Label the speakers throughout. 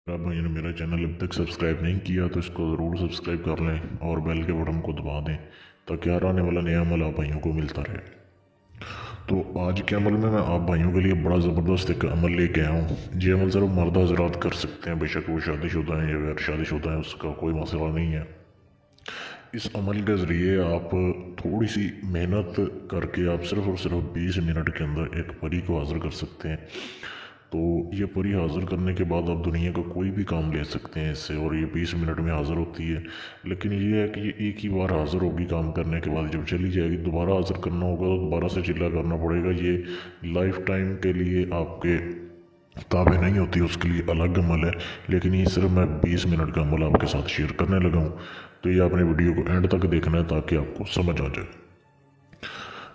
Speaker 1: आप भाइयों ने मेरा चैनल अब तक सब्सक्राइब नहीं किया तो इसको ज़रूर सब्सक्राइब कर लें और बेल के बटन को दबा दें ताकि हर आने वाला नया अमल आप भाइयों को मिलता रहे। तो आज के अमल में मैं आप भाइयों के लिए बड़ा ज़बरदस्त एक अमल लेके आया हूँ। ये अमल सिर्फ मर्द हजरात कर सकते हैं, बेशक वो शादीशुदा हैं या गैर शादीशुदा हैं, उसका कोई मसला नहीं है। इस अमल के ज़रिए आप थोड़ी सी मेहनत करके आप सिर्फ और सिर्फ 20 मिनट के अंदर एक परी को हाज़िर कर सकते हैं। तो ये परी हाज़िर करने के बाद आप दुनिया का कोई भी काम ले सकते हैं इससे, और ये 20 मिनट में हाज़िर होती है। लेकिन ये है कि ये एक ही बार हाज़िर होगी, काम करने के बाद जब चली जाएगी दोबारा हाज़िर करना होगा तो दोबारा से चिल्ला करना पड़ेगा। ये लाइफ टाइम के लिए आपके ताबे नहीं होती, उसके लिए अलग अमल है। लेकिन ये सिर्फ मैं 20 मिनट का अमल आपके साथ शेयर करने लगा हूँ, तो ये आपने वीडियो को एंड तक देखना है ताकि आपको समझ आ जाए।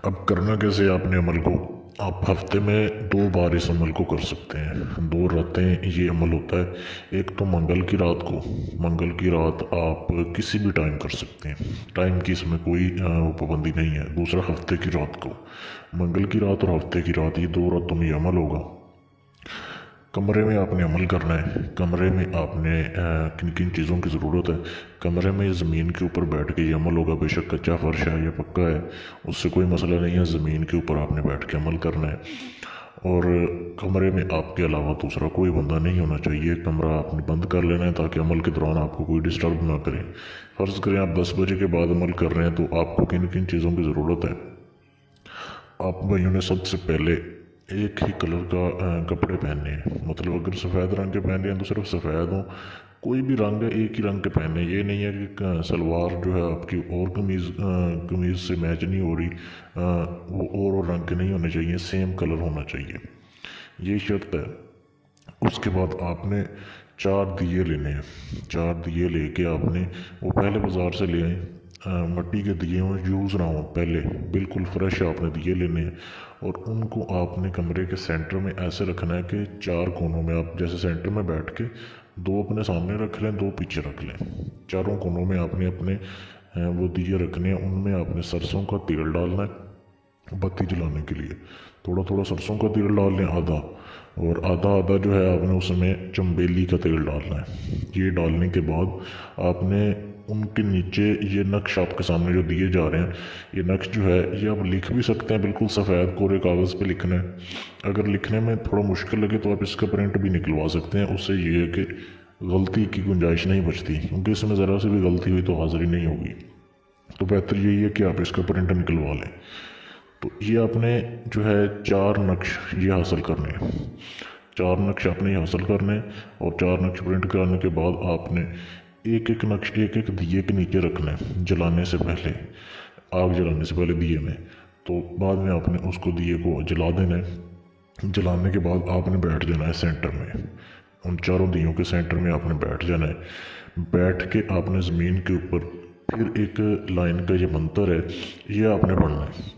Speaker 1: अब करना कैसे आपने अमल को, आप हफ्ते में 2 बार इस अमल को कर सकते हैं। 2 रातें ये अमल होता है। एक तो मंगल की रात को, मंगल की रात आप किसी भी टाइम कर सकते हैं, टाइम की इसमें कोई पाबंदी नहीं है। दूसरा हफ्ते की रात को, मंगल की रात और हफ्ते की रात, ये 2 रातों में ये अमल होगा। कमरे में आपने अमल करना है। कमरे में आपने किन किन चीज़ों की ज़रूरत है, कमरे में ज़मीन के ऊपर बैठ के ये अमल होगा। बेशक कच्चा फर्श है या पक्का है, उससे कोई मसला नहीं है, ज़मीन के ऊपर आपने बैठ के अमल करना है। और कमरे में आपके अलावा दूसरा कोई बंदा नहीं होना चाहिए। कमरा आपने बंद कर लेना है ताकि अमल के दौरान आपको कोई डिस्टर्ब ना करे। फ़र्ज़ करें आप 10 बजे के बाद अमल कर रहे हैं, तो आपको किन किन चीज़ों की ज़रूरत है। आप भाइयों ने सबसे पहले एक ही कलर का कपड़े पहनने हैं। मतलब अगर सफ़ेद रंग के पहन रहे हैं तो सिर्फ सफ़ेद हों, कोई भी रंग है एक ही रंग के पहने। ये नहीं है कि सलवार जो है आपकी और कमीज़ से मैच नहीं हो रही, वो और रंग के नहीं होने चाहिए, सेम कलर होना चाहिए, ये शर्त है। उसके बाद आपने 4 दिए लेने हैं। 4 दिए लेके आपने वो पहले बाज़ार से ले आए, मिट्टी के दिए हों, यूज़ ना हो, पहले बिल्कुल फ्रेश आपने दिए लेने हैं। और उनको आपने कमरे के सेंटर में ऐसे रखना है कि 4 कोनों में, आप जैसे सेंटर में बैठ के 2 अपने सामने रख लें, 2 पीछे रख लें। चारों कोनों में आपने अपने वो दिए रखने हैं। उनमें आपने सरसों का तेल डालना है बत्ती जलाने के लिए। थोड़ा थोड़ा सरसों का तेल डाल लें, आधा, और आधा आधा जो है आपने उसमें चंबेली का तेल डालना है। ये डालने के बाद आपने उनके नीचे ये नक्श आपके सामने जो दिए जा रहे हैं, ये नक्श जो है ये आप लिख भी सकते हैं, बिल्कुल सफ़ेद कोरे कागज़ पे लिखना है। अगर लिखने में थोड़ा मुश्किल लगे तो आप इसका प्रिंट भी निकलवा सकते हैं। उससे ये है कि गलती की गुंजाइश नहीं बचती, क्योंकि इसमें ज़रा सी भी गलती हुई तो हाज़िरी नहीं होगी। तो बेहतर यही है कि आप इसका प्रिंट निकलवा लें। तो ये आपने जो है 4 नक्श ये हासिल करने हैं। 4 नक्श आपने ये हासिल करने हैं, और 4 नक्श प्रिंट कराने के बाद आपने एक एक नक्श एक एक दिए के नीचे रखना है जलाने से पहले, आग जलाने से पहले दिए में। तो बाद में आपने उसको दिए को जला देना है। जलाने के बाद आपने बैठ जाना है सेंटर में, उन 4 दियों के सेंटर में आपने बैठ जाना है। बैठ के आपने ज़मीन के ऊपर फिर एक लाइन का ये मंत्र है, ये आपने पढ़ना है,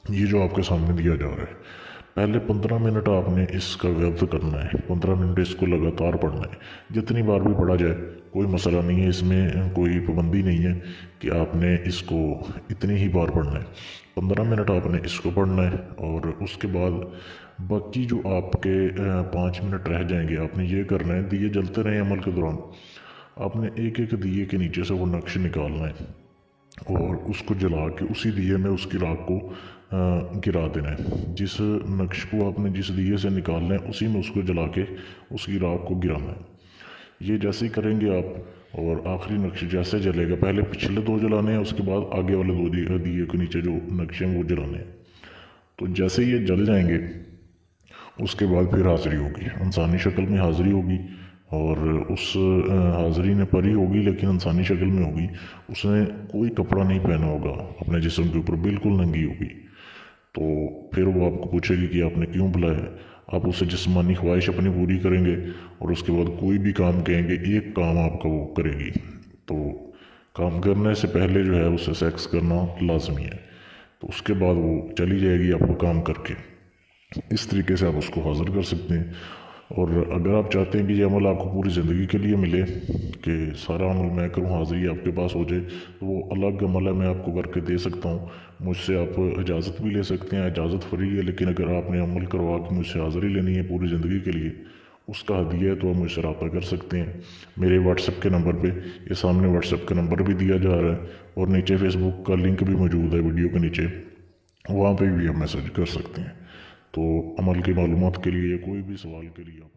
Speaker 1: ये जो आपके सामने दिया जा रहा है। पहले 15 मिनट आपने इसका व्यर्थ करना है, 15 मिनट इसको लगातार पढ़ना है। जितनी बार भी पढ़ा जाए कोई मसला नहीं है, इसमें कोई पाबंदी नहीं है कि आपने इसको इतनी ही बार पढ़ना है। 15 मिनट आपने इसको पढ़ना है, और उसके बाद बाकी जो आपके 5 मिनट रह जाएंगे आपने ये करना है, दिए जलते रहे अमल के दौरान आपने एक एक दिए के नीचे से वो नक्श निकालना है, और उसको जला के उसी दिए में उसकी राख को गिरा देना है। जिस नक्श को आपने जिस दिए से निकालना है उसी में उसको जला के उसकी राख को गिराना है। ये जैसे ही करेंगे आप, और आखिरी नक्श जैसे जलेगा, पहले पिछले 2 जलाने हैं, उसके बाद आगे वाले 2 दिए के नीचे जो नक्शे हैं वो जलाने हैं। तो जैसे ही ये जल जाएंगे उसके बाद फिर हाज़िरी होगी, इंसानी शक्ल में हाज़िरी होगी, और उस हाज़िरी ने परी होगी लेकिन इंसानी शक्ल में होगी। उसने कोई कपड़ा नहीं पहना होगा अपने जिस्म के ऊपर, बिल्कुल नंगी होगी। तो फिर वो आपको पूछेगी कि आपने क्यों बुलाया है। आप उससे जिस्मानी ख्वाहिश अपनी पूरी करेंगे, और उसके बाद कोई भी काम कहेंगे, एक काम आपका वो करेगी। तो काम करने से पहले जो है उससे सेक्स करना लाजमी है। तो उसके बाद वो चली जाएगी आपको काम करके। इस तरीके से आप उसको हाज़िर कर सकते हैं। और अगर आप चाहते हैं कि ये अमल आपको पूरी ज़िंदगी के लिए मिले, कि सारा अमल मैं करूँ हाज़िरी आपके पास हो जाए, तो वो अलग अमल है, मैं आपको करके दे सकता हूँ। मुझसे आप इजाज़त भी ले सकते हैं, इजाज़त फ्री है। लेकिन अगर आपने अमल करवा के मुझसे हाज़िरी लेनी है पूरी ज़िंदगी के लिए, اس کا ہدیہ ہے تو آپ مجھ سے رابطہ کر سکتے ہیں میرے واٹس ایپ کے نمبر پہ. یہ سامنے واٹس ایپ کا نمبر بھی دیا جا رہا ہے اور نیچے فیس بک کا لنک بھی موجود ہے ویڈیو کے نیچے, وہاں پہ بھی آپ میسج کر سکتے ہیں. تو عمل کی معلومات کے لیے کوئی بھی سوال کے لیے آپ